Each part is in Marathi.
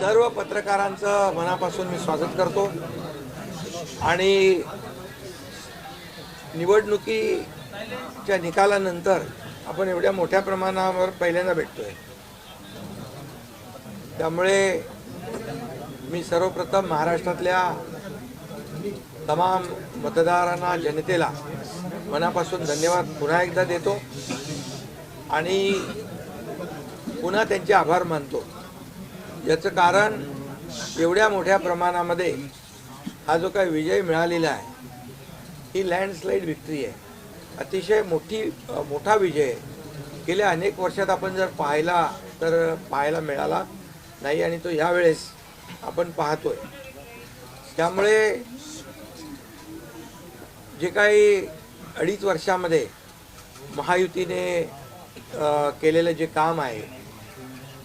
सर्व पत्रकारांचं मनापासून मी स्वागत करतो आणि निवडणुकीच्या निकालानंतर आपण एवढ्या मोठ्या प्रमाणावर पहिल्यांदा भेटतोय, त्यामुळे मी सर्वप्रथम महाराष्ट्रातल्या तमाम मतदारांना, जनतेला मनापासून धन्यवाद पुन्हा एकदा देतो आणि पुन्हा त्यांचे आभार मानतो। याचं कारण एवढ्या मोठ्या प्रमाणामध्ये हा जो काही विजय मिळालेला आहे ही लँडस्लाइड विक्ट्री आहे, अतिशय मोठा विजय आहे। गेल्या अनेक वर्षात आपण जर पाहायला मिळाला नाही आणि तो यावेळेस आपण पाहतोय। त्यामुळे जे काही 2.5 वर्षामध्ये महायुतीने केलेलं जे काम आहे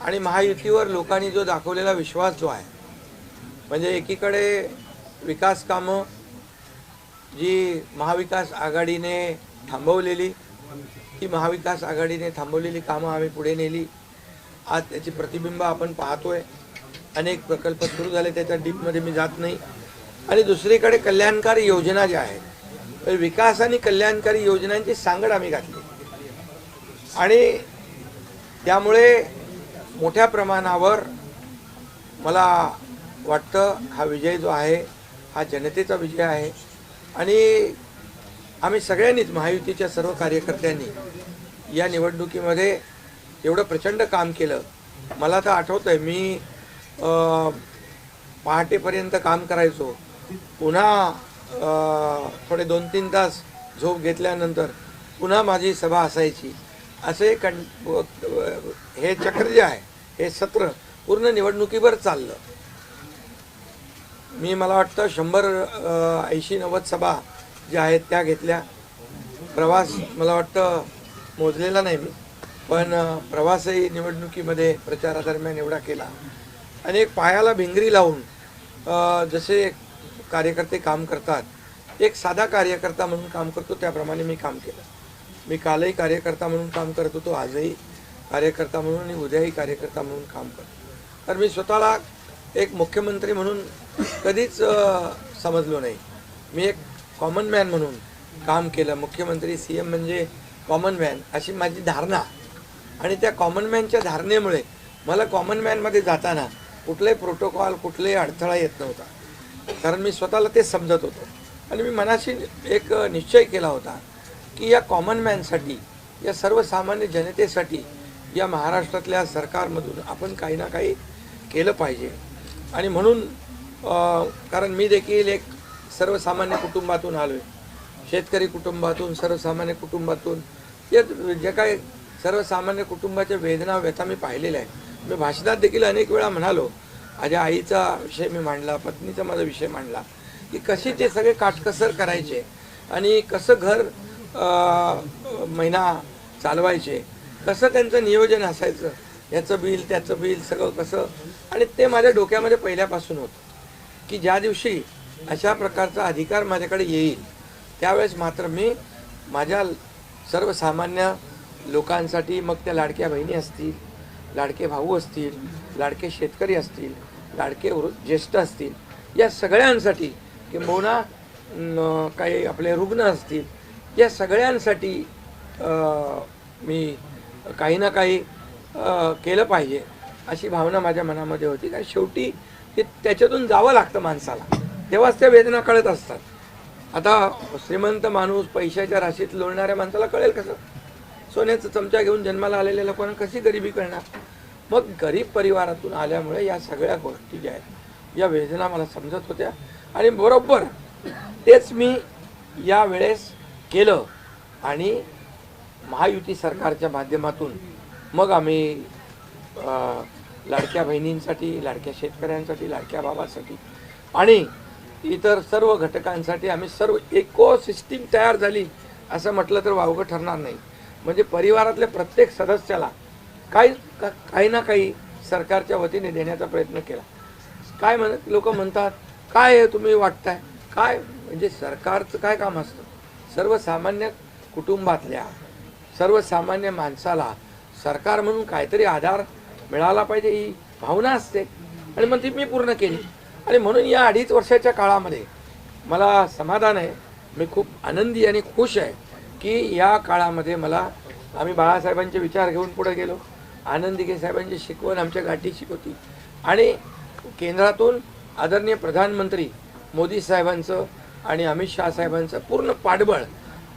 आणि महायुतीवर लोकांनी जो दाखवलेला विश्वास जो आहे, म्हणजे एकीकडे विकास कामं जी महाविकास आघाडीने थांबवलेली, ती महाविकास आघाडीने थांबवलेली कामं आम्ही पुढे नेली। आज त्याची प्रतिबिंब आपण पाहतोय, अनेक प्रकल्प सुरू झाले, त्याच्या डीपमध्ये मी जात नाही। आणि दुसरीकडे कल्याणकारी योजना ज्या आहेत, विकास आणि कल्याणकारी योजनांची सांगड आम्ही घातली आणि त्यामुळे मोठ्या प्रमाणावर मला वाटतं हा विजय जो आहे हा जनतेचा विजय आहे। आणि आम्ही सगळ्यांनीच, महायुतीच्या सर्व कार्यकर्त्यांनी या निवडणुकीमध्ये एवढं प्रचंड काम केलं। मला तर आठवतंय मी पहाटेपर्यंत काम करायचो, पुन्हा थोडे 2-3 तास झोप घेतल्यानंतर पुन्हा माझी सभा असायची। असे हे चक्र जे आहे, हे सत्र पूर्ण निवडणुकीवर चाललं। मला वाटतं 100-80-90 सभा ज्या आहेत त्या घेतल्या। प्रवास मला वाटतं मोजलेला नाही मी, पण प्रवासही निवडणुकीमध्ये प्रचारादरम्यान एवढा केला। अनेक पायाला भिंगरी लावून जसे कार्यकर्ते काम करतात, एक साधा कार्यकर्ता म्हणून काम करतो त्याप्रमाणे मी काम केलं। मी कालही कार्यकर्ता म्हणून काम करत होतो, आजही कार्यकर्ता म्हणून आणि उद्याही कार्यकर्ता म्हणून काम करतो। तर मी स्वतःला एक मुख्यमंत्री म्हणून कधीच समजलो नाही, मी एक कॉमन मॅन म्हणून काम केलं। मुख्यमंत्री CM म्हणजे कॉमन मॅन अशी माझी धारणा, आणि त्या कॉमन मॅनच्या धारणेमुळे मला कॉमन मॅनमध्ये जाताना कुठलाही प्रोटोकॉल, कुठलाही अडथळा येत नव्हता, कारण मी स्वतःला ते समजत होतो। आणि मी मनाशी एक निश्चय केला होता की या कॉमन मॅनसाठी, या सर्वसामान्य जनतेसाठी या महाराष्ट्रातल्या सरकारमधून आपण काही ना काही केलं पाहिजे। आणि म्हणून कारण मी देखील एक सर्वसामान्य कुटुंबातून आलो आहे, शेतकरी कुटुंबातून, सर्वसामान्य कुटुंबातून। या जे काही सर्वसामान्य कुटुंबाच्या वेदना, व्यथा मी पाहिलेल्या आहेत। मी भाषणात देखील अनेक वेळा म्हणालो, माझ्या आईचा विषय मी मांडला, पत्नीचा माझा विषय मांडला की कशी ते सगळे काटकसर करायचे आणि कसं घर महिना चालवायचे, कसं त्यांचं नियोजन असायचं, याचं बिल त्याचं बिल सगळं कसं। आणि ते माझ्या डोक्यामध्ये पहिल्यापासून होतं की ज्या दिवशी अशा प्रकारचा अधिकार माझ्याकडे येईल त्यावेळेस मात्र मी माझ्या सर्वसामान्य लोकांसाठी, मग त्या लाडक्या बहिणी असतील, लाडके भाऊ असतील, लाडके शेतकरी असतील, लाडके ज्येष्ठ असतील, या सगळ्यांसाठी, किंबहुना काही आपले रुग्ण असतील, या सगळ्यांसाठी मी काही ना काही केलं पाहिजे अशी भावना माझ्या मनामध्ये होती। कारण शेवटी त्याच्यातून जावं लागतं माणसाला, तेव्हाच त्या वेदना कळत असतात। आता श्रीमंत माणूस, पैशाच्या राशीत लोळणाऱ्या माणसाला कळेल कसं? सोन्याचा चमचा घेऊन जन्माला आलेल्या लोकांना कशी गरिबी कळणार? मग गरीब परिवारातून आल्यामुळे या सगळ्या गोष्टी ज्या आहेत, या वेदना मला समजत होत्या आणि बरोबर तेच मी यावेळेस केलं। आणि महायुती सरकारच्या माध्यमातून मग आम्ही लाडक्या बहिणींसाठी, लाडक्या शेतकऱ्यांसाठी, लाडक्या बाबासाठी आणि इतर सर्व घटकांसाठी आम्ही सर्व इकोसिस्टीम तयार झाली असं म्हटलं तर वावगं ठरणार नाही। म्हणजे परिवारातल्या प्रत्येक सदस्याला काही ना काही सरकारच्या वतीने देण्याचा प्रयत्न केला। काय लोक म्हणतात, काय तुम्ही वाटताय, काय म्हणजे सरकारचं काय काम असतं? सर्वसामान्य कुटुंबातल्या सर्वसामान्य माणसाला सरकार म्हणून काहीतरी आधार मिळाला पाहिजे ही भावना असते। आणि मग ती मी पूर्ण केली. आणि म्हणून या 2.5 वर्षाच्या काळामध्ये मला समाधान आहे, मी खूप आनंदी आणि खुश आहे की या काळामध्ये आम्ही बाळासाहेबांचे विचार घेऊन पुढे गेलो, आनंद दिघे साहेबांची शिकवण आमच्या गाठी शिकवती आणि केंद्रातून आदरणीय प्रधानमंत्री मोदी साहेबांचं आणि अमित शहा साहेबांचं पूर्ण पाठबळ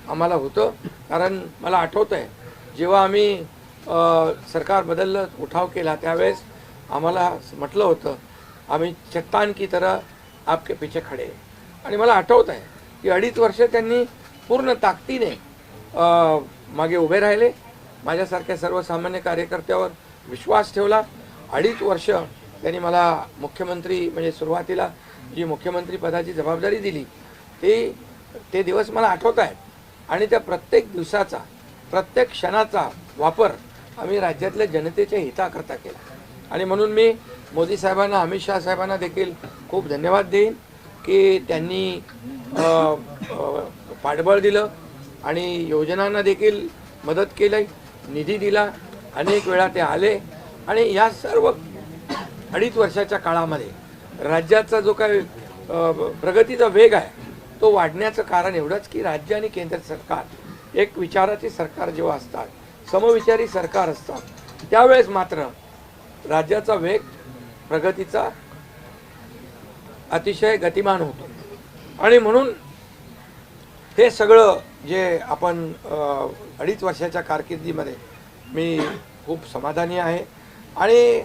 आम्हाला होतं. कारण मला आठवतं आहे जेव्हा आम्ही सरकार बदललं, उठाव केला, त्यावेळेस आम्हाला म्हटलं होतं आम्ही चट्टान की तरह आपके पीछे खडे. आणि मला आठवतं आहे की 2.5 वर्ष त्यांनी पूर्ण ताकदीने मागे उभे राहिले, माझ्यासारख्या सर्वसामान्य कार्यकर्त्यावर विश्वास ठेवला. 2.5 वर्ष त्यांनी मला मुख्यमंत्री म्हणजे सुरुवातीला जी मुख्यमंत्री पदाची जबाबदारी दिली ते दिवस मला आठवत आहेत. आणि त्या प्रत्येक दिवसाचा प्रत्येक क्षणाचा वापर आम्ही राज्यातल्या जनतेच्या हिताकरता केला. आणि म्हणून मी मोदी साहेबांना, अमित शहा साहेबांना देखील खूप धन्यवाद देईन की त्यांनी पाठबळ दिलं आणि योजनांना देखील मदत केली, निधी दिला, अनेक वेळा ते आले. आणि या सर्व 2.5 वर्षाच्या काळामध्ये राज्याचा जो काही प्रगतीचा वेग आहे तो वाढण्याचं कारण एवढंच की राज्य आणि केंद्र सरकार एक विचाराचे सरकार जेव्हा असतात, समविचारी सरकार असतात, त्यावेळेस मात्र राज्याचा वेग प्रगतीचा अतिशय गतिमान होतो. आणि म्हणून हे सगळं जे आपण 2.5 वर्षाच्या कारकिर्दीमध्ये मी खूप समाधानी आहे. आणि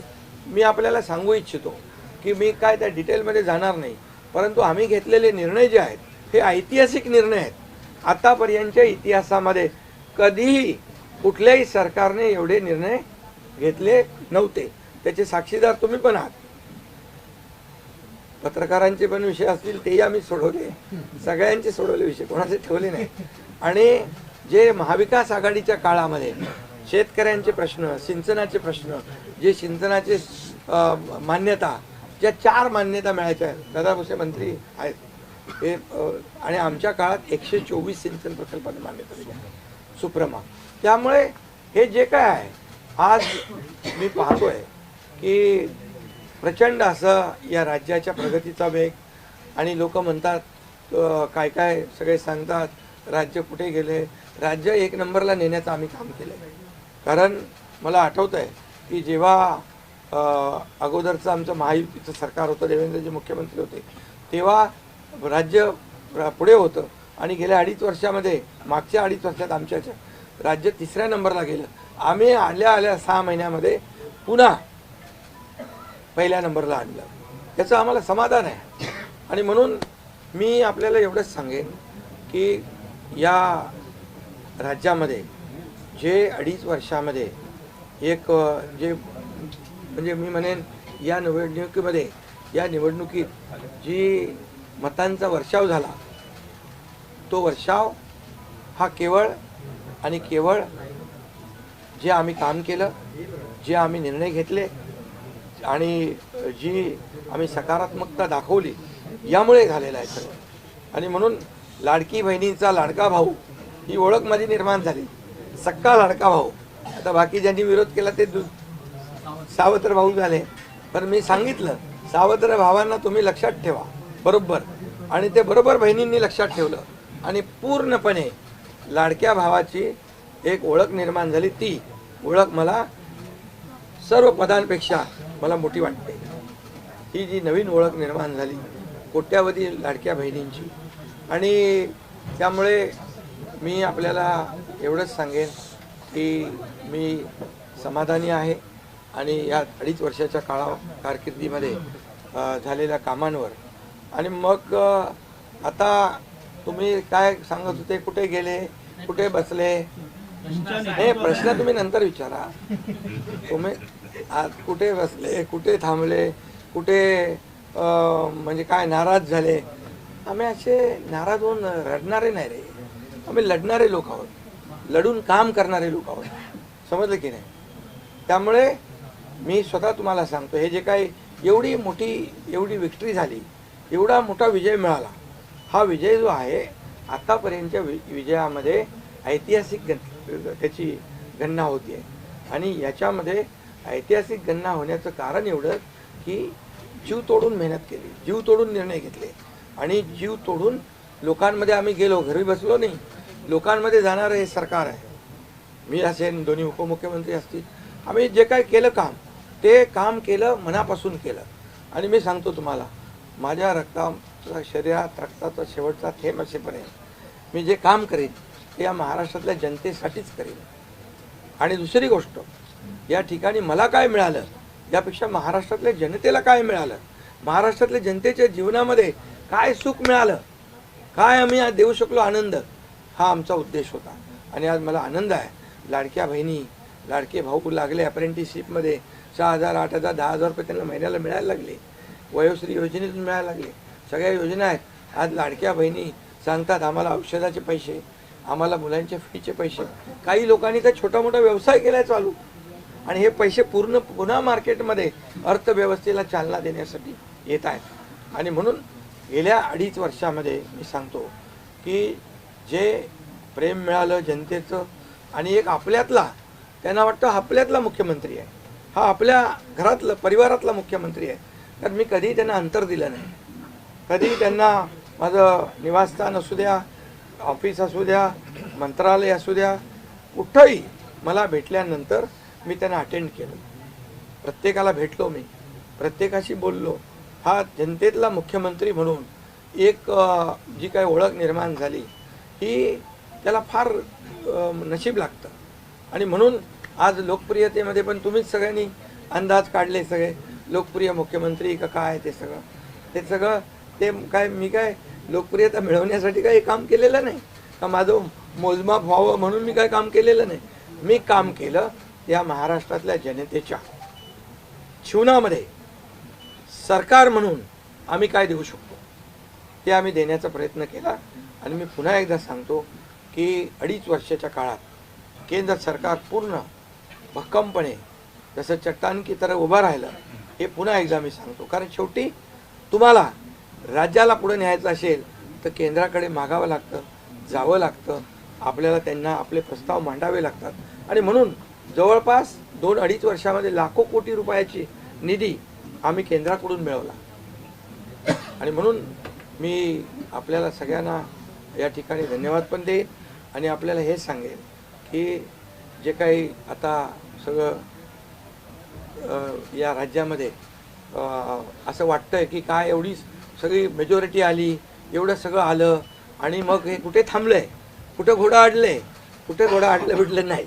मी आपल्याला सांगू इच्छितो की मी काय त्या डिटेलमध्ये जाणार नाही, परंतु आम्ही घेतलेले निर्णय जे आहेत हे ऐतिहासिक निर्णय आहेत. आतापर्यंतच्या इतिहासामध्ये कधीही कुठल्याही सरकारने एवढे निर्णय घेतले नव्हते. त्याचे साक्षीदार तुम्ही पण आहात. पत्रकारांचे पण विषय असतील तेही आम्ही सोडवले, सगळ्यांचे सोडवले विषय, कोणाचे ठेवले नाही. आणि जे महाविकास आघाडीच्या काळामध्ये शेतकऱ्यांचे प्रश्न, सिंचनाचे प्रश्न, जे सिंचनाचे मान्यता, ज्या 4 मान्यता मिळायच्या आहेत, दादा भुसे मंत्री आहेत हे, आणि आमच्या काळात 124 सिंचन प्रकल्पांना मान्यता दिली आहे, सुप्रमा. त्यामुळे हे जे काय आहे आज मी पाहतोय की प्रचंड असं या राज्याच्या प्रगतीचा वेग. आणि लोक म्हणतात काय काय सगळे सांगतात राज्य कुठे गेले, राज्य 1 नंबरला नेण्याचं आम्ही काम केलं आहे. कारण मला आठवतं आहे की जेव्हा अगोदरचं आमचं महायुतीचं सरकार होतं, देवेंद्रजी मुख्यमंत्री होते, तेव्हा राज्य पुढे होतं. आणि गेल्या 2.5 वर्षामध्ये, मागच्या 2.5 वर्षात आमच्या राज्य 3ऱ्या नंबरला गेलं. आम्ही आल्या 6 महिन्यामध्ये पुन्हा 1ल्या नंबरला आणलं. याचं आम्हाला समाधान आहे. आणि म्हणून मी आपल्याला एवढंच सांगेन की या राज्यामध्ये जे 2.5 वर्षामध्ये एक जे म्हणजे मी म्हणेन या निवडणुकीत जी मतांचा वर्षाव झाला, तो वर्षाव हा केवळ आणि केवळ जे आम्ही काम केलं, जे आम्ही निर्णय घेतले आणि जी आम्ही सकारात्मकता दाखवली यामुळे झालेला आहे सगळं. आणि म्हणून लाडकी बहिणीचा लाडका भाऊ ही ओळख माझी निर्माण झाली, सक्का लाडका भाऊ. आता बाकी ज्यांनी विरोध केला ते सावत्र भाऊ झाले, पण मी सांगितलं सावत्र भावांना तुम्ही लक्षात ठेवा बरोबर. आणि ते बरोबर बहिणींनी लक्षात ठेवलं आणि पूर्णपणे लाडक्या भावाची एक ओळख निर्माण झाली. ती ओळख मला सर्व पदांपेक्षा मला मोठी वाटते. ही जी नवीन ओळख निर्माण झाली कोट्यावधी लाडक्या बहिणींची. आणि त्यामुळे मी आपल्याला एवढंच सांगेन की मी समाधानी आहे आणि या 2.5 वर्षाच्या कारकिर्दीमध्ये झालेल्या कामांवर. आणि मग आता तुम्ही काय सांगत होते, कुठे गेले, कुठे बसले, हे प्रश्न तुम्ही नंतर विचारा. तुम्ही आज कुठे बसले, कुठे थांबले, कुठे म्हणजे काय नाराज झाले. आम्ही असे नाराज होऊन रडणारे नाही रे, आम्ही लढणारे लोक आहोत, लढून काम करणारे लोक आहोत. समजलं की नाही? त्यामुळे मी स्वतः तुम्हाला सांगतो, हे जे काही एवढी विक्ट्री झाली, एवढा मोठा विजय मिळाला, हा विजय जो आहे आतापर्यंतच्या विजयामध्ये ऐतिहासिक त्याची गणना होती आहे. आणि याच्यामध्ये ऐतिहासिक गणना होण्याचं कारण एवढं की जीव तोडून मेहनत केली, जीव तोडून निर्णय घेतले आणि जीव तोडून लोकांमध्ये आम्ही गेलो, घरी बसलो नाही, लोकांमध्ये जाणारं हे सरकार आहे. मी असेन, दोन्ही उपमुख्यमंत्री असतील, आम्ही जे काय केलं काम, ते काम केलं, मनापासून केलं. आणि मी सांगतो तुम्हाला, माझ्या रक्ताचा शरीरात रक्ताचा शेवटचा थेंब असेपर्यंत मी जे काम करेन ते या महाराष्ट्रातल्या जनतेसाठीच करेन. आणि दुसरी गोष्ट, या ठिकाणी मला काय मिळालं यापेक्षा महाराष्ट्रातल्या जनतेला काय मिळालं, महाराष्ट्रातल्या जनतेच्या जीवनामध्ये काय सुख मिळालं, काय आम्ही आज देऊ शकलो आनंद, हा आमचा उद्देश होता. आणि आज मला आनंद आहे, लाडक्या बहिणी लाडके भाऊ लागले अप्रेंटिसशिपमध्ये, 6,000 8,000 10,000 रुपये त्यांना महिन्याला मिळायला लागले, वयोश्री योजनेतून मिळायला लागले, सगळ्या योजना आहेत. आज लाडक्या बहिणी सांगतात आम्हाला औषधाचे पैसे, आम्हाला मुलांच्या फीचे पैसे. काही लोकांनी तर छोटा मोठा व्यवसाय केलाय चालू, आणि हे पैसे पुन्हा मार्केटमध्ये अर्थव्यवस्थेला चालना देण्यासाठी येत आहेत. आणि म्हणून गेल्या 2.5 वर्षामध्ये मी सांगतो की जे प्रेम मिळालं जनतेचं, आणि एक आपल्यातला, त्यांना वाटतं आपल्यातला मुख्यमंत्री आहे, हा आपल्या घरातला परिवारातला मुख्यमंत्री आहे. तर मी कधीही त्यांना अंतर दिलं नाही, कधीही त्यांना माझं निवासस्थान असू द्या, ऑफिस असू द्या, मंत्रालय असू द्या, कुठंही मला भेटल्यानंतर मी त्यांना अटेंड केलं, प्रत्येकाला भेटलो, मी प्रत्येकाशी बोललो. हा जनतेतला मुख्यमंत्री म्हणून एक जी काही ओळख निर्माण झाली ही त्याला फार नशीब लागतं. आणि म्हणून आज लोकप्रियतेमध्ये पण तुम्हीच सगळ्यांनी अंदाज काढले, सगळे लोकप्रिय मुख्यमंत्री का काय, ते सगळं ते काय, मी काय लोकप्रियता मिळवण्यासाठी काही काम केलेलं नाही का, माझं मोजमाप व्हावं म्हणून मी काय काम केलेलं नाही. मी काम केलं या महाराष्ट्रातल्या जनतेच्या जीवनामध्ये सरकार म्हणून आम्ही काय देऊ शकतो ते आम्ही देण्याचा प्रयत्न केला. आणि मी पुन्हा एकदा सांगतो की 2.5 वर्षाच्या काळात केंद्र सरकार पूर्ण भक्कमपणे जसं चट्टान की तरह उभं राहिलं, हे पुन्हा एकदा मी सांगतो. कारण शेवटी तुम्हाला राज्याला पुढे न्यायचं असेल तर केंद्राकडे मागावं लागतं, जावं लागतं, आपल्याला त्यांना आपले प्रस्ताव मांडावे लागतात. आणि म्हणून जवळपास 2-2.5 वर्षामध्ये लाखो कोटी रुपयाची निधी आम्ही केंद्राकडून मिळवला. आणि म्हणून मी आपल्याला सगळ्यांना या ठिकाणी धन्यवाद पण देईन आणि आपल्याला हे सांगेन की जे काही आता सगळं या राज्यामध्ये असं वाटतंय की काय एवढी सगळी मेजॉरिटी आली, एवढं सगळं आलं आणि मग हे कुठे थांबलंय, कुठं घोडं अडलंय, कुठे घोडं अडलं बिडलं नाही.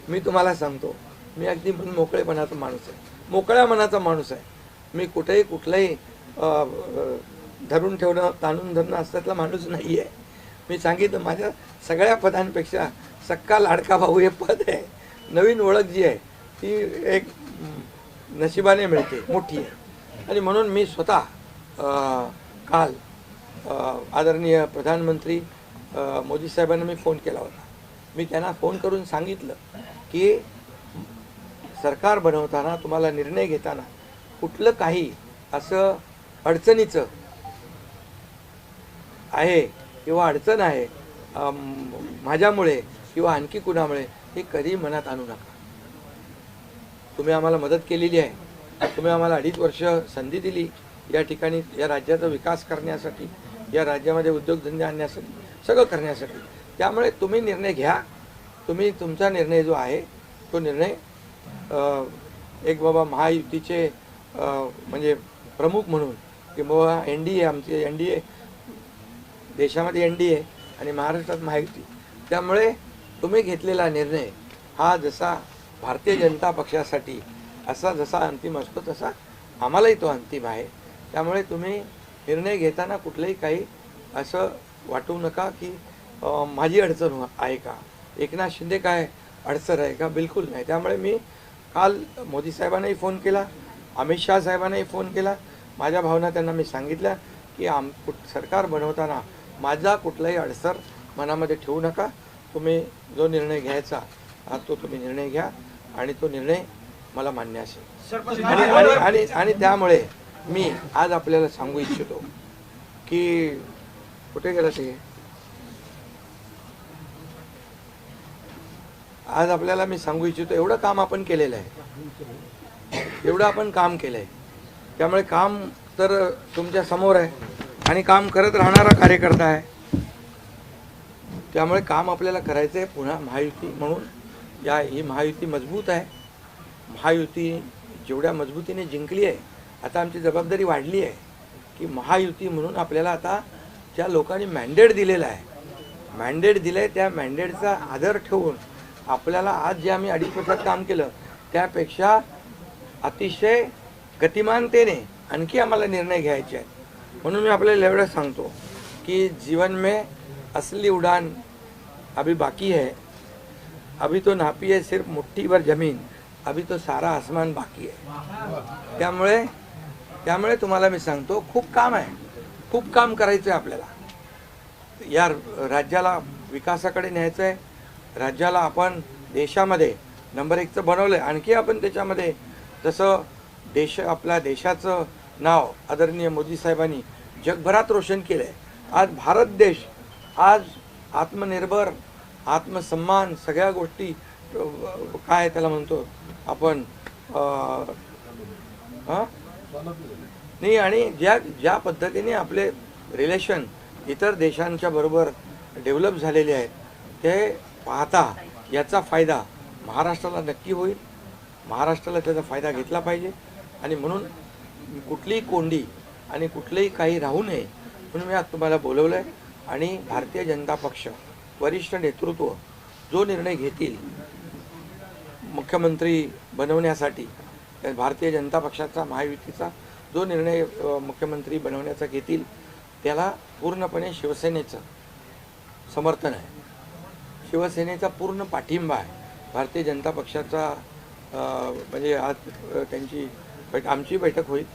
मी तुम्हाला सांगतो, मी अगदी मोकळेपणाचा माणूस आहे, मोकळ्या मनाचा माणूस आहे. मी कुठेही कुठलंही धरून ठेवणं, ताणून धरणं असल्यातला माणूस नाही आहे. मी सांगितलं, माझ्या सगळ्या पदांपेक्षा सक्का लाडका भाऊ हे पद आहे. नवीन ओळख जी आहे ती एक नशिबाने मिळते, मोठी आहे. आणि म्हणून मी स्वतः काल आदरणीय प्रधानमंत्री मोदी साहेबांना मी फोन केला होता. मी त्यांना फोन करून सांगितलं की सरकार बनवताना, तुम्हाला निर्णय घेताना कुठलं काही असं अडचणीचं आहे किंवा अडचण आहे माझ्यामुळे किंवा आणखी कुणामुळे, हे कधी मनात आणू नका. तुम्ही आम्हाला मदत केलेली आहे, तुम्ही आम्हाला 2.5 वर्ष संधी दिली या ठिकाणी या राज्याचा विकास करण्यासाठी, या राज्यामध्ये उद्योगधंदे आणण्यासाठी, सगळं करण्यासाठी. त्यामुळे तुम्ही निर्णय घ्या. तुम्ही तुमचा निर्णय जो आहे तो निर्णय एक बाबा महायुतीचे म्हणजे प्रमुख म्हणून की बाबा NDA, आमचे NDA, देशामध्ये NDA आणि महाराष्ट्रात महायुती. त्यामुळे तुम्ही घेतलेला निर्णय हा जसा भारतीय जनता पक्षासाठी असा जसा अंतिम असतो तसा आम्हालाही तो अंतिम आहे. त्यामुळे तुम्ही निर्णय घेताना कुठलंही काही असं वाटू नका की माझी अडचण आहे का, एकनाथ शिंदे काय अडचण आहे का, बिलकुल नाही. त्यामुळे मी काल मोदी साहेबांनाही फोन केला, अमित शाह साहेबांनाही फोन केला. माझ्या भावना त्यांना मी सांगितल्या की सरकार बनवताना माझा कुठलाही अडसर मनामध्ये ठेवू नका. तुम्ही जो निर्णय घ्यायचा तो तुम्ही निर्णय घ्या आणि तो निर्णय मला मान्य असेल. आणि त्यामुळे मी आज आपल्याला सांगू इच्छितो की कुठे गेलं ते, आज आपल्याला मी सांगू इच्छितो, एवढं काम आपण केलेलं आहे, एवढं आपण काम केलं आहे. त्यामुळे काम तर तुमच्या समोर आहे आणि काम करत राहणारा कार्यकर्ता आहे. त्यामुळे काम आपल्याला करायचं आहे. पुन्हा महायुती म्हणून ही महायुती मजबूत आहे. महायुती जेवढ्या मजबूतीने जिंकली आहे, आता आमची जबाबदारी वाढली आहे की महायुती म्हणून आपल्याला आता ज्या लोकांनी मॅन्डेट दिलेला आहे, मॅन्डेट दिलं आहे, त्या मॅन्डेटचा आदर ठेवून आपल्याला आज जे आम्ही 2.5 वर्षात काम केलं त्यापेक्षा अतिशय गतिमानतेने आणखी आम्हाला निर्णय घ्यायचे आहेत. म्हणून मी आपल्याला एवढं सांगतो कि जीवन में असली उड़ान अभी बाकी है. अभी तो नापी है सिर्फ मुट्ठी भर जमीन, अभी तो सारा आसमान बाकी है. त्यामुळे तुम्हाला मी सांगतो खूप काम आहे, खूप काम करायचं आहे आपल्याला. या राज्याला विकासाकडे न्यायचं आहे. राज्याला आपण देशामध्ये नंबर 1चं बनवलं आहे. आणखी आपण त्याच्यामध्ये जसं आपल्या देशाचं नाव आदरणीय मोदी साहेबांनी जगभरात रोशन केलं आहे. आज भारत देश आज आत्मनिर्भर, आत्मसन्मान सगळ्या गोष्टी काय त्याला म्हणतो आपण नाही, आणि ज्या पद्धतीने आपले रिलेशन इतर देशांच्या बरोबर डेव्हलप झालेले आहेत ते पाहता याचा फायदा महाराष्ट्राला नक्की होईल. महाराष्ट्राला त्याचा फायदा घेतला पाहिजे आणि म्हणून कुठलीही कोंडी आणि कुठलेही काही राहू नये म्हणून मी आज तुम्हाला बोलवलं आहे. आणि भारतीय जनता पक्ष वरिष्ठ नेतृत्व जो निर्णय घेतील मुख्यमंत्री बनवण्यासाठी, भारतीय जनता पक्षाचा महायुतीचा जो निर्णय मुख्यमंत्री बनवण्याचा घेतील त्याला पूर्णपणे शिवसेनेचं समर्थन आहे. शिवसेनेचा पूर्ण पाठिंबा आहे. भारतीय जनता पक्षाचा म्हणजे आज आमची बैठक होईल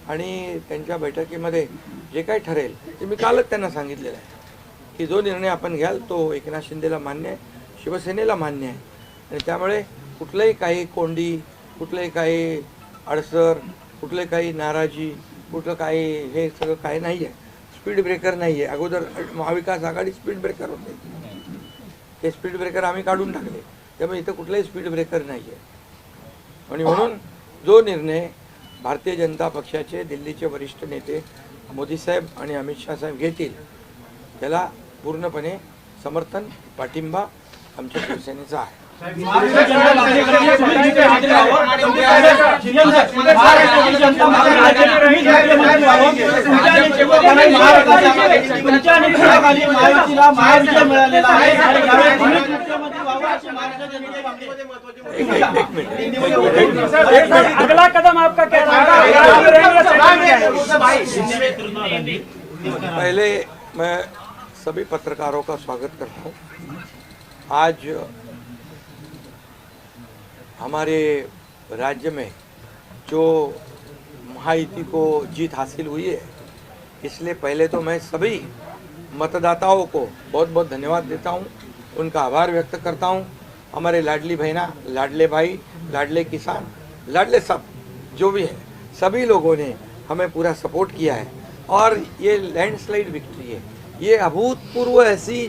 आणि त्यांच्या बैठकीमध्ये जे काही ठरेल ते मी कालच त्यांना सांगितलेलं आहे की जो निर्णय आपण घ्याल तो एकनाथ शिंदेला मान्य आहे, शिवसेनेला मान्य आहे. आणि त्यामुळे कुठलंही काही कोंडी, कुठलंही काही अडसर, कुठले काही नाराजी, कुठलं काही हे सगळं काही नाही आहे. स्पीड ब्रेकर नाही आहे. अगोदर महाविकास आघाडी स्पीड ब्रेकर होते, ते स्पीड ब्रेकर आम्ही काढून टाकले. त्यामुळे इथं कुठलाही स्पीड ब्रेकर नाही आहे. आणि म्हणून जो निर्णय भारतीय जनता पक्षाचे दिल्लीचे वरिष्ठ नेते मोदी साहेब आणि अमित शाह साहेब घेतील त्याला पूर्णपणे समर्थन, पाठिंबा आमच्या शिवसेनेचा आहे. अगला कदम आपका क्या पहले मैं सभी पत्रकारों का स्वागत करता हूँ. आज हमारे राज्य में जो महायुति को जीत हासिल हुई है, इसलिए पहले तो मैं सभी मतदाताओं को बहुत बहुत धन्यवाद देता हूँ, उनका आभार व्यक्त करता हूँ. हमारे लाडली बहना, लाडले भाई, लाडले किसान, लाडले सब जो भी है, सभी लोगों ने हमें पूरा सपोर्ट किया है और ये लैंडस्लाइड विक्ट्री है. ये अभूतपूर्व ऐसी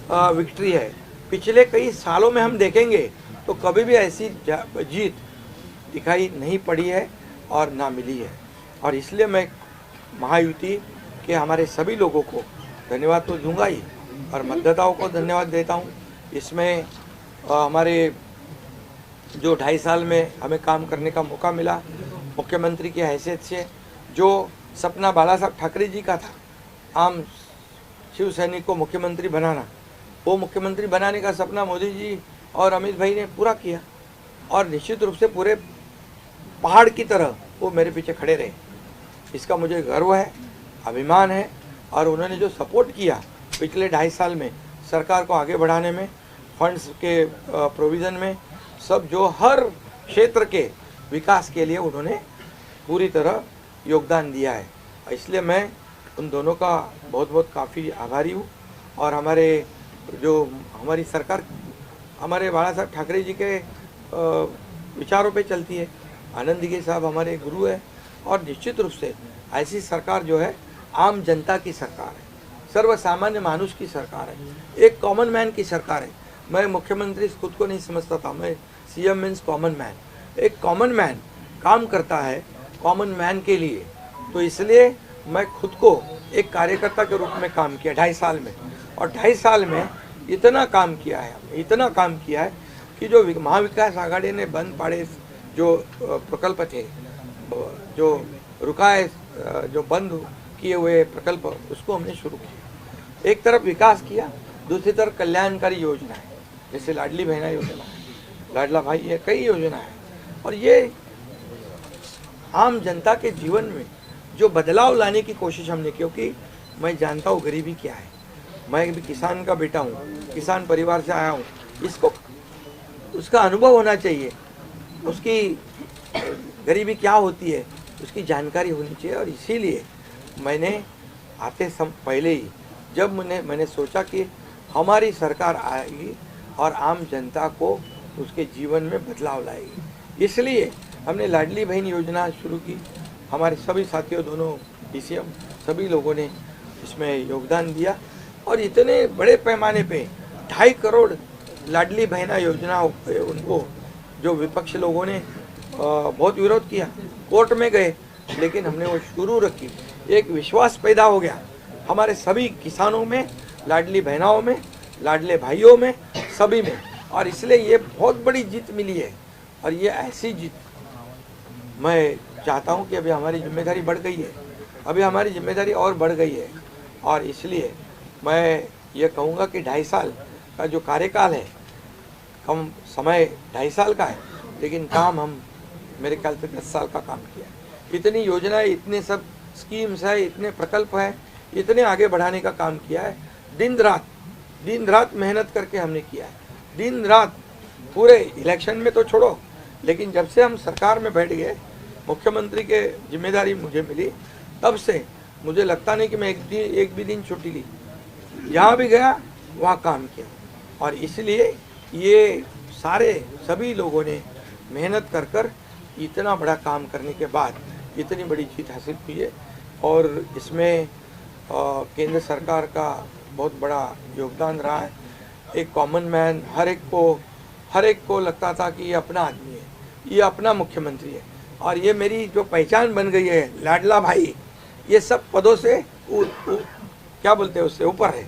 विक्ट्री है. पिछले कई सालों में हम देखेंगे तो कभी भी ऐसी जीत दिखाई नहीं पड़ी है और ना मिली है. और इसलिए मैं महायुति के हमारे सभी लोगों को धन्यवाद तो दूंगा ही और मतदाताओं को धन्यवाद देता हूँ. इसमें हमारे जो 2.5 साल में हमें काम करने का मौका मिला मुख्यमंत्री की हैसियत से, जो सपना बाला साहब ठाकरे जी का था आम शिव सैनिक को मुख्यमंत्री बनाना, वो मुख्यमंत्री बनाने का सपना मोदी जी और अमित भाई ने पूरा किया और निश्चित रूप से पूरे पहाड़ की तरह वो मेरे पीछे खड़े रहे. इसका मुझे गर्व है, अभिमान है. और उन्होंने जो सपोर्ट किया पिछले 2.5 साल में सरकार को आगे बढ़ाने में, फंड्स के प्रोविज़न में, सब जो हर क्षेत्र के विकास के लिए उन्होंने पूरी तरह योगदान दिया है. इसलिए मैं उन दोनों का बहुत बहुत काफ़ी आभारी हूँ. और हमारी सरकार हमारे बाला साहब ठाकरे जी के विचारों पे चलती है. आनंद दिघे साहब हमारे गुरु है और निश्चित रूप से ऐसी सरकार जो है आम जनता की सरकार है, सर्वसामान्य मानुष की सरकार है, एक कॉमन मैन की सरकार है. मैं मुख्यमंत्री खुद को नहीं समझता था, मैं सीएम मीन्स कॉमन मैन. एक कॉमन मैन काम करता है, कॉमन मैन के लिए। तो इसलिए मैं खुद को एक कार्यकर्ता के रूप में काम किया 2.5 साल में, और 2.5 साल में इतना काम किया है, इतना काम किया है कि जो महाविकास आघाड़ी ने बंद पाड़े जो प्रकल्प थे, जो रुकाए, जो बंद किए हुए प्रकल्प, उसको हमने शुरू किया। एक तरफ विकास किया, दूसरी तरफ कल्याणकारी योजना है, जैसे लाडली बहना योजना है, लाडला भाई है, कई योजना है। और ये आम जनता के जीवन में जो बदलाव लाने की कोशिश हमने, क्योंकि मैं जानता हूँ गरीबी क्या है, मैं भी किसान का बेटा हूँ, किसान परिवार से आया हूँ, इसको उसका अनुभव होना चाहिए, उसकी गरीबी क्या होती है उसकी जानकारी होनी चाहिए। और इसीलिए मैंने आते पहले ही जब मैंने सोचा कि हमारी सरकार आएगी और आम जनता को उसके जीवन में बदलाव लाएगी, इसलिए हमने लाडली बहन योजना शुरू की। हमारे सभी साथियों, दोनों DCM, सभी लोगों ने इसमें योगदान दिया, और इतने बड़े पैमाने पे 2.5 करोड़ लाडली बहना योजना उनको, जो विपक्ष लोगों ने बहुत विरोध किया, कोर्ट में गए, लेकिन हमने वो शुरू रखी। एक विश्वास पैदा हो गया हमारे सभी किसानों में, लाडली बहनाओं में, लाडले भाइयों में, सभी में, और इसलिए ये बहुत बड़ी जीत मिली है। और ये ऐसी जीत मैं चाहता हूँ कि अभी हमारी जिम्मेदारी बढ़ गई है, अभी हमारी जिम्मेदारी और बढ़ गई है, और इसलिए मैं ये कहूँगा कि 2.5 साल का जो कार्यकाल है, कम समय 2.5 साल का है, लेकिन काम हम मेरे ख्याल से 10 साल का काम किया है। इतनी योजनाएं, इतने सब स्कीम्स है, इतने प्रकल्प हैं, इतने आगे बढ़ाने का काम किया है। दिन रात मेहनत करके हमने किया है, दिन रात, पूरे इलेक्शन में तो छोड़ो, लेकिन जब से हम सरकार में बैठ गए, मुख्यमंत्री के जिम्मेदारी मुझे मिली, तब से मुझे लगता नहीं कि मैं एक भी दिन छुट्टी ली, जहाँ भी गया वहाँ काम किया। और इसलिए ये सभी लोगों ने मेहनत कर इतना बड़ा काम करने के बाद इतनी बड़ी जीत हासिल की है, और इसमें केंद्र सरकार का बहुत बड़ा योगदान रहा है। एक कॉमन मैन, हर एक को लगता था कि ये अपना आदमी है, ये अपना मुख्यमंत्री है, और ये मेरी जो पहचान बन गई है, लाडला भाई, ये सब पदों से क्या बोलते हैं, उससे ऊपर है।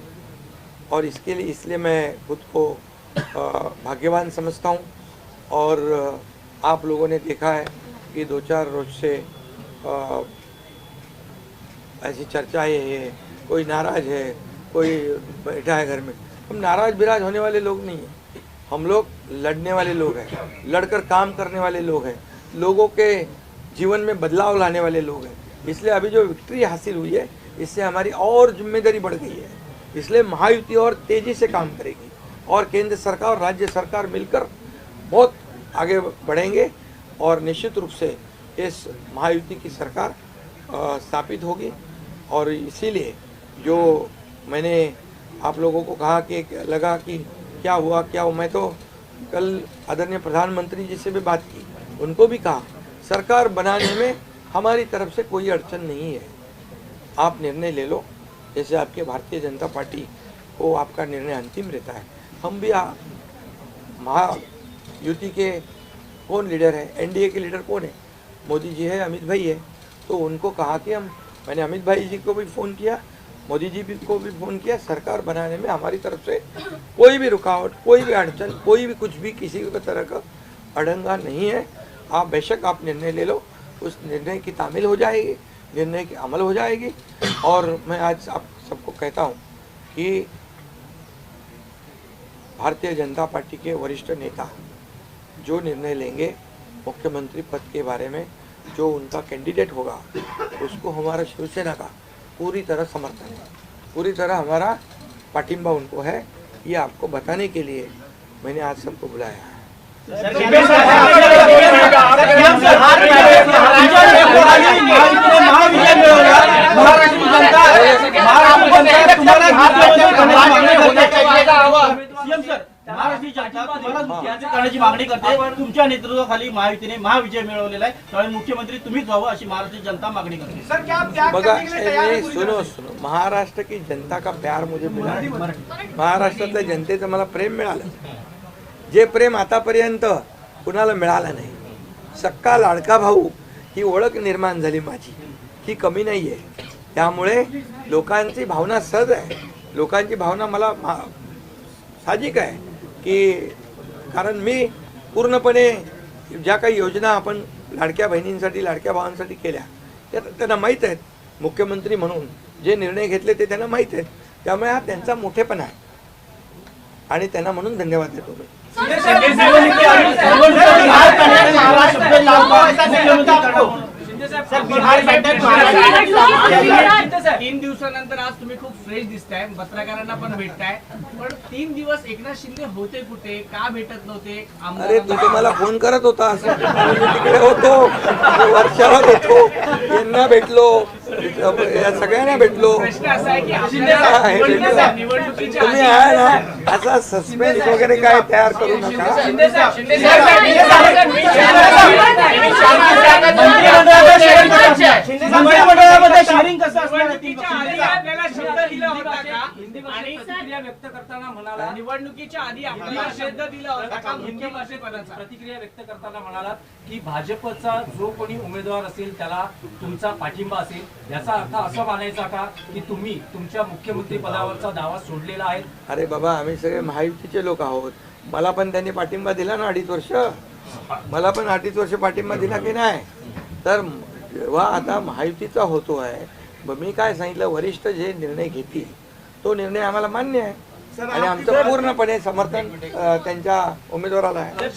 और इसलिए मैं खुद को भाग्यवान समझता हूँ। और आप लोगों ने देखा है कि 2-4 रोज से ऐसी चर्चाएं है, कोई नाराज है, कोई बैठा है घर में। हम नाराज बिराज होने वाले लोग नहीं हैं, हम लोग लड़ने वाले लोग हैं, लड़कर काम करने वाले लोग हैं, लोगों के जीवन में बदलाव लाने वाले लोग हैं। इसलिए अभी जो विक्ट्री हासिल हुई है, इससे हमारी और जिम्मेदारी बढ़ गई है। इसलिए महायुति और तेजी से काम करेगी, और केंद्र सरकार और राज्य सरकार मिलकर बहुत आगे बढ़ेंगे, और निश्चित रूप से इस महायुति की सरकार स्थापित होगी। और इसीलिए जो मैंने आप लोगों को कहा कि लगा कि क्या हुआ, मैं तो कल आदरणीय प्रधानमंत्री जी से भी बात की, उनको भी कहा सरकार बनाने में हमारी तरफ से कोई अड़चन नहीं है, आप निर्णय ले लो, जैसे आपके भारतीय जनता पार्टी को आपका निर्णय अंतिम रहता है। हम भी महायुति के कौन लीडर है, NDA के लीडर कौन है, मोदी जी है, अमित भाई है, तो उनको कहा कि मैंने अमित भाई जी को भी फ़ोन किया, मोदी जी को भी फ़ोन किया, सरकार बनाने में हमारी तरफ से कोई भी रुकावट, कोई भी अड़चन, कोई भी कुछ भी किसी भी तरह का अड़ंगा नहीं है। आप बेशक आप निर्णय ले लो, उस निर्णय की तामील हो जाएगी, निर्णय की अमल हो जाएगी। और मैं आज आप सबको कहता हूँ कि भारतीय जनता पार्टी के वरिष्ठ नेता जो निर्णय लेंगे मुख्यमंत्री पद के बारे में, जो उनका कैंडिडेट होगा, उसको हमारा शिवसेना का पूरी तरह समर्थन है, पूरी तरह हमारा पाटिंबा उनको है। ये आपको बताने के लिए मैंने आज सबको बुलाया है। महाराष्ट्र जनता तुम्हाला मुख्यमंत्री करण्याची मागणी करते। तुमच्या नेतृत्वाखाली महायुतीने महाविजय मिळवलेला आहे, त्यामुळे मुख्यमंत्री तुम्हीच व्हावं अशी महाराष्ट्र जनता मागणी करते। सर क्या बघा, सुनो, महाराष्ट्र की जनता का प्यार मुझे मिला, महाराष्ट्रातल्या जनतेचं मला प्रेम मिळालं, जे प्रेम आतापर्यंत कुणाला मिळालं नाही। सक्का लाडका भाऊ ही ओळख निर्माण झाली माझी, ही कमी नाही आहे. त्यामुळे लोकांची भावना सहज आहे, लोकांची भावना मला साहजिक आहे की कारण मी पूर्णपणे ज्या काही योजना आपण लाडक्या बहिणींसाठी लाडक्या भावांसाठी केल्या त्या त्यांना माहीत आहेत. मुख्यमंत्री म्हणून जे निर्णय घेतले ते त्यांना माहीत आहेत. त्यामुळे हा त्यांचा मोठेपणा आहे आणि त्यांना म्हणून धन्यवाद देतो मी. तीन दिवसानंतर आज तुम्ही खूप फ्रेश दिसताय, पत्रकारांना पण भेटताय, पण 3 दिवस एकनाथ शिंदे होते कुठे, का भेटत नव्हते? अरे तू तर मला फोन करत होता, तिकडे होतो, वर्षावर होतो, यांना भेटलो, या सगळ्यांना भेटलो. प्रश्न असा आहे की तुम्ही आहे ना असा सस्पेन्स वगैरे काय तयार करू नका. शेअरिंग कसं असणार आहे? आपल्याला शब्द दिला होता का? आणि प्रतिक्रिया व्यक्त करताना म्हणाला, निवडणुकीच्या आधी आपल्याला शब्द दिला होता का मुख्यमंत्रीपदाचा? प्रतिक्रिया व्यक्त करताना म्हणाला की भाजपचा जो कोणी उमेदवार असेल त्याला तुमचा पाठिंबा असेल, याचा अर्थ असं मानायचा का की तुम्ही तुमच्या मुख्यमंत्री पदावरचा दावा सोडलेला आहे? अरे बाबा, आम्ही सगळे महायुतीचे लोक आहोत. मला पण त्यांनी पाठिंबा दिला ना 2.5 वर्ष, मला पण 2.5 वर्ष पाठिंबा दिला की नाही. तर जेव्हा आता महायुतीचा होतो आहे, मी काय सांगितलं, वरिष्ठ जे निर्णय घेतील तो निर्णय आम्हाला मान्य आहे आणि आमचं पूर्णपणे समर्थन त्यांच्या उमेदवाराला आहे.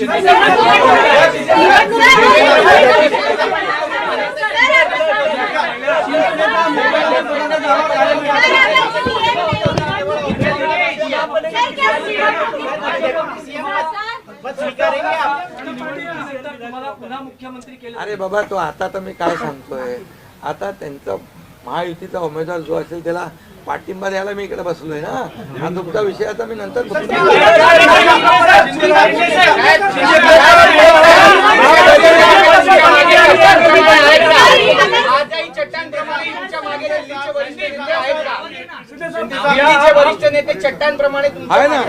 तुम्हाला पुन्हा मुख्यमंत्री केलं? अरे बाबा, तो आता तर मी काय सांगतोय, आता त्यांचा महायुतीचा उमेदवार जो असेल त्याला पाठिंबा द्यायला मी इकडे बसलोय ना. हा तुमचा विषय आता मी नंतर आहे ना.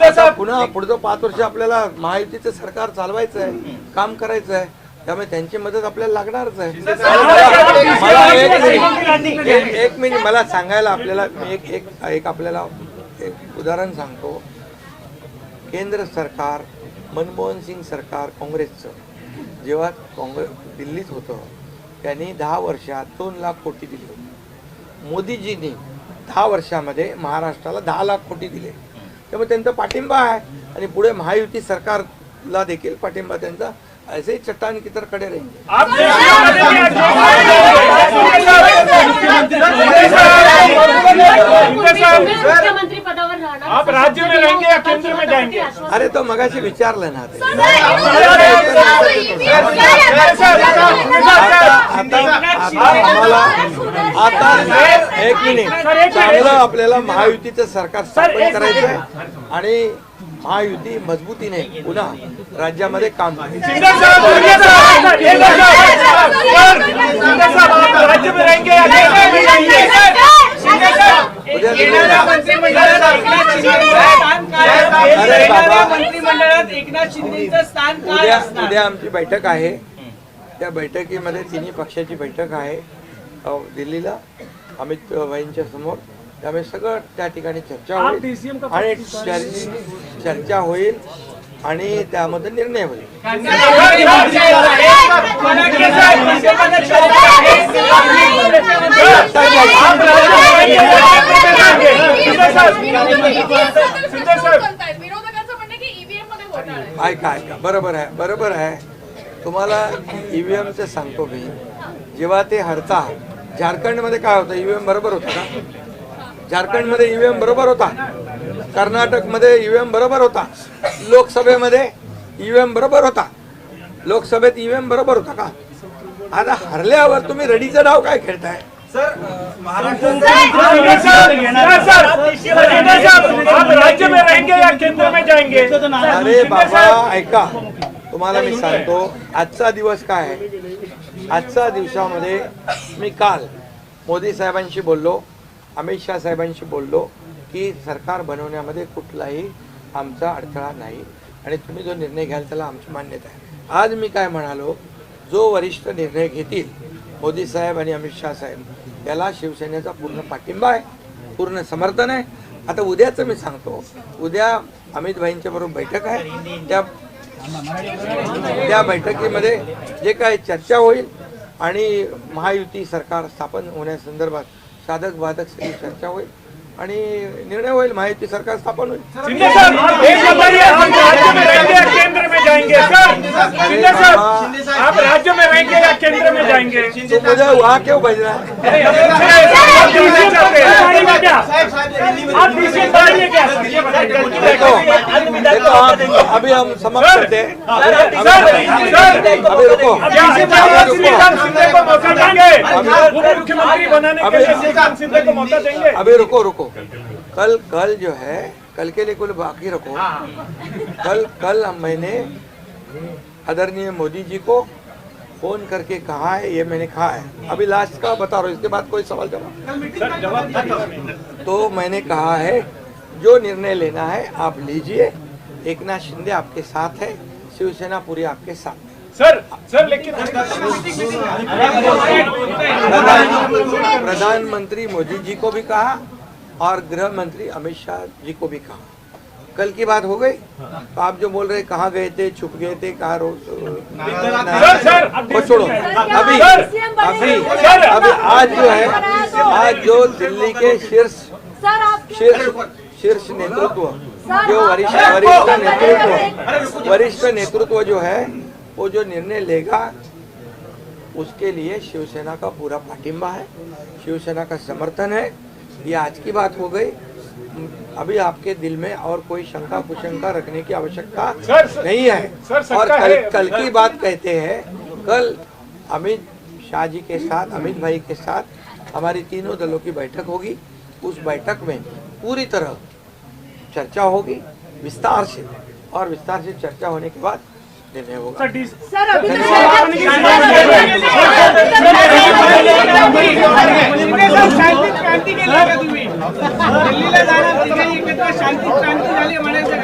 आता पुन्हा पुढचं 5 वर्ष आपल्याला महायुतीचं सरकार चालवायचं आहे, काम करायचं आहे, त्यामुळे त्यांची मदत आपल्याला लागणारच आहे. मला एक मिनिट मला सांगायला आपल्याला मी एक आपल्याला एक उदाहरण सांगतो. केंद्र सरकार, मनमोहन सिंग सरकार काँग्रेसचं जेव्हा दिल्लीत होतं त्यांनी 10 वर्षात 2 लाख कोटी दिले होते. मोदीजींनी 10 वर्षामध्ये महाराष्ट्राला 10 लाख कोटी दिले. त्यामुळे त्यांचा पाठिंबा आहे आणि पुढे महायुती सरकारला देखील पाठिंबा त्यांचा ऐसे ही चट्टान की तरह खड़े रहेंगे. मुख्यमंत्री पदावर राहणार, आप राज्य में रहेंगे या केंद्र में जाएंगे? अरे तो मगाशी विचारलं ना ते. आता एक मिनिट, चांगलं आपल्याला महायुतीचं सरकार स्थापन करायचं आहे आणि महायुती मजबूतीने पुन्हा राज्यामध्ये काम करायचं. राज्य में रहेंगे या केंद्र में जाएंगे? मंत्रिमंडळात एकनाथ शिंदेचं स्थान काय असणार? उद्या आमची बैठक आहे. त्या बैठकीमध्ये तिन्ही पक्षाची बैठक आहे दिल्लीला अमित भाईंच्या समोर. त्यामुळे सगळं त्या ठिकाणी चर्चा होईल आणि चर्चा होईल आणि त्यामध्ये निर्णय होईल. ऐका बरोबर आहे. तुम्हाला ईव्हीएमचं सांगतो मी. जेव्हा ते हरता झारखंडमध्ये काय होतं, ईव्हीएम बरोबर होता का? झारखंडमध्ये ईव्हीएम बरोबर होता, कर्नाटकमध्ये ईव्हीएम बरोबर होता, लोकसभेमध्ये ईव्हीएम बरोबर होता, लोकसभेत ईव्हीएम बरोबर होता का? आता हरल्यावर तुम्ही रडीचा डाव काय खेळताय? राज्य में रहेंगे या केंद्र में जाएंगे? अरे बाबा ऐका, तुम्हाला मी सांगतो आजचा दिवस काय आहे. आजच्या दिवसामध्ये मी काल मोदी साहेबांशी बोललो, अमित शाह साहेबांशी बोललो की सरकार बनवण्यामध्ये कुठलाही आमचा अडथळा नाही आणि तुम्ही जो निर्णय घ्याल त्याला आमची मान्यता आहे. आज मी काय म्हणालो, जो वरिष्ठ निर्णय घेतील मोदी साहेब आणि अमित शाह साहेब याला शिवसेनेचा पूर्ण पाठिंबा आहे, पूर्ण समर्थन आहे. आता उद्याचं मी सांगतो, उद्या अमित भाईंच्या बरोबर बैठक आहे. त्या बैठकीमध्ये जे काय चर्चा होईल आणि महायुती सरकार स्थापन होण्यासंदर्भात साधक बाधक सगळी चर्चा होईल आणि निर्णय होईल. महायुती सरकार स्थापन होईल. शिंदे साहब, एक बताइए, आप राज्य में रहेंगे या केंद्र में जाएंगे? सर, शिंदे साहब, आप राज्य में रहेंगे या केंद्र में जाएंगे? तो मुझे वहाँ क्यों भेजना है? आप डीसी बनाइए क्या? ये बताइए। देखो अभी हम समाप्त करते हैं. अभी रुको. क्या श्रीकांत शिंदे को मौका देंगे? उप मुख्यमंत्री बनाने के लिए श्रीकांत शिंदे को मौका देंगे? अभी रुको. कल जो है, कल के लिए कुल बाकी रखो. कल मैंने आदरणीय मोदी जी को फोन करके कहा है, ये मैंने कहा है. अभी लास्ट का बता रहा हूँ, इसके बाद कोई सवाल जवाब. तो मैंने कहा है जो निर्णय लेना है आप लीजिए. एकनाथ शिंदे आपके साथ है, शिवसेना पूरी आपके साथ है. सर लेकिन प्रधानमंत्री मोदी जी को भी कहा और गृह मंत्री अमित शाह जी को भी कहा. कल की बात हो गई. तो आप जो बोल रहे कहाँ गए थे, छुप गए थे, कहाँ वो छोड़ो. अभी आज जो है, आज जो दिल्ली के शीर्ष नेतृत्व, जो वरिष्ठ नेतृत्व जो है, वो जो निर्णय लेगा उसके लिए शिवसेना का पूरा पाठिंबा है, शिवसेना का समर्थन है. ये आज की बात हो गई. अभी आपके दिल में और कोई शंका कुशंका रखने की आवश्यकता नहीं है. और कल की बात कहते हैं, कल अमित शाह जी के साथ, अमित भाई के साथ हमारी तीनों दलों की बैठक होगी. उस बैठक में पूरी तरह चर्चा होगी विस्तार से, और विस्तार से चर्चा होने के बाद निर्णय होगा. सर अभी शांती क्रांती केली का तुम्ही? दिल्लीला जाणार, तिथे एकत्र शांती क्रांती झाली म्हणायचं